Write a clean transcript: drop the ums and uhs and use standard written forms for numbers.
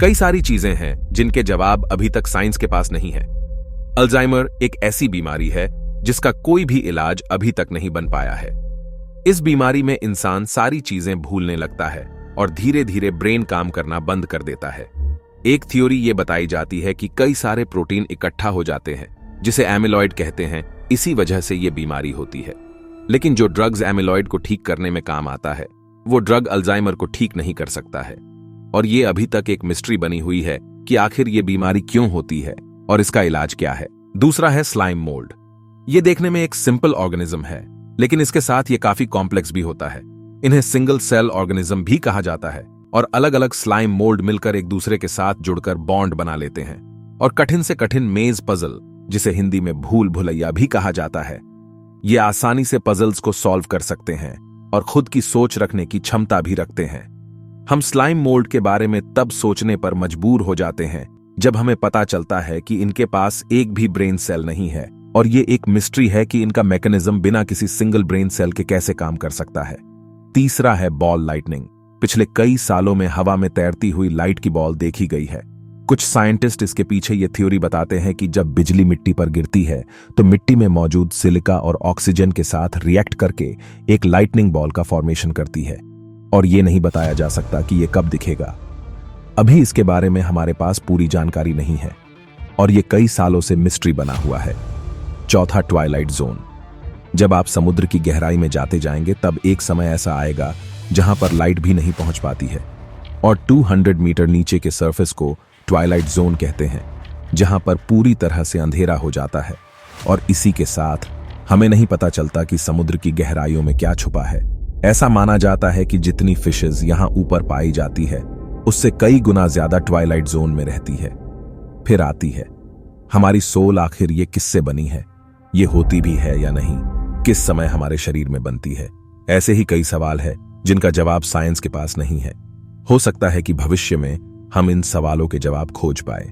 कई सारी चीजें हैं जिनके जवाब अभी तक साइंस के पास नहीं है। अल्जाइमर एक ऐसी बीमारी है जिसका कोई भी इलाज अभी तक नहीं बन पाया है। इस बीमारी में इंसान सारी चीजें भूलने लगता है और धीरे धीरे ब्रेन काम करना बंद कर देता है। एक थ्योरी ये बताई जाती है कि कई सारे प्रोटीन इकट्ठा हो जाते हैं जिसे एमिलॉइड कहते हैं, इसी वजह से ये बीमारी होती है। लेकिन जो ड्रग्स एमिलॉइड को ठीक करने में काम आता है, वो ड्रग अल्जाइमर को ठीक नहीं कर सकता है। और ये अभी तक एक मिस्ट्री बनी हुई है कि आखिर ये बीमारी क्यों होती है और इसका इलाज क्या है। दूसरा है स्लाइम मोल्ड। ये देखने में एक सिंपल ऑर्गेनिज्म है, लेकिन इसके साथ ये काफी कॉम्प्लेक्स भी होता है। इन्हें सिंगल सेल ऑर्गेनिज्म भी कहा जाता है और अलग अलग स्लाइम मोल्ड मिलकर एक दूसरे के साथ जुड़कर बॉन्ड बना लेते हैं और कठिन से कठिन मेज पजल, जिसे हिंदी में भूल भुलैया भी कहा जाता है, ये आसानी से पजल्स को सॉल्व कर सकते हैं और खुद की सोच रखने की क्षमता भी रखते हैं। हम स्लाइम मोल्ड के बारे में तब सोचने पर मजबूर हो जाते हैं जब हमें पता चलता है कि इनके पास एक भी ब्रेन सेल नहीं है और ये एक मिस्ट्री है कि इनका मैकेनिज्म बिना किसी सिंगल ब्रेन सेल के कैसे काम कर सकता है। तीसरा है बॉल लाइटनिंग। पिछले कई सालों में हवा में तैरती हुई लाइट की बॉल देखी गई है। कुछ साइंटिस्ट इसके पीछे ये थ्योरी बताते हैं कि जब बिजली मिट्टी पर गिरती है तो मिट्टी में मौजूद सिलिका और ऑक्सीजन के साथ रिएक्ट करके एक लाइटनिंग बॉल का फॉर्मेशन करती है और ये नहीं बताया जा सकता कि ये कब दिखेगा। अभी इसके बारे में हमारे पास पूरी जानकारी नहीं है और ये कई सालों से मिस्ट्री बना हुआ है। चौथा, ट्वाइलाइट जोन। जब आप समुद्र की गहराई में जाते जाएंगे तब एक समय ऐसा आएगा जहां पर लाइट भी नहीं पहुंच पाती है और 200 मीटर नीचे के सरफेस को ट्वाइलाइट जोन कहते हैं, जहां पर पूरी तरह से अंधेरा हो जाता है और इसी के साथ हमें नहीं पता चलता कि समुद्र की गहराइयों में क्या छुपा है। ऐसा माना जाता है कि जितनी फिशेस यहां ऊपर पाई जाती है उससे कई गुना ज्यादा ट्वाइलाइट जोन में रहती है। फिर आती है हमारी सोल। आखिर ये किससे बनी है, ये होती भी है या नहीं, किस समय हमारे शरीर में बनती है। ऐसे ही कई सवाल है जिनका जवाब साइंस के पास नहीं है। हो सकता है कि भविष्य में हम इन सवालों के जवाब खोज पाए।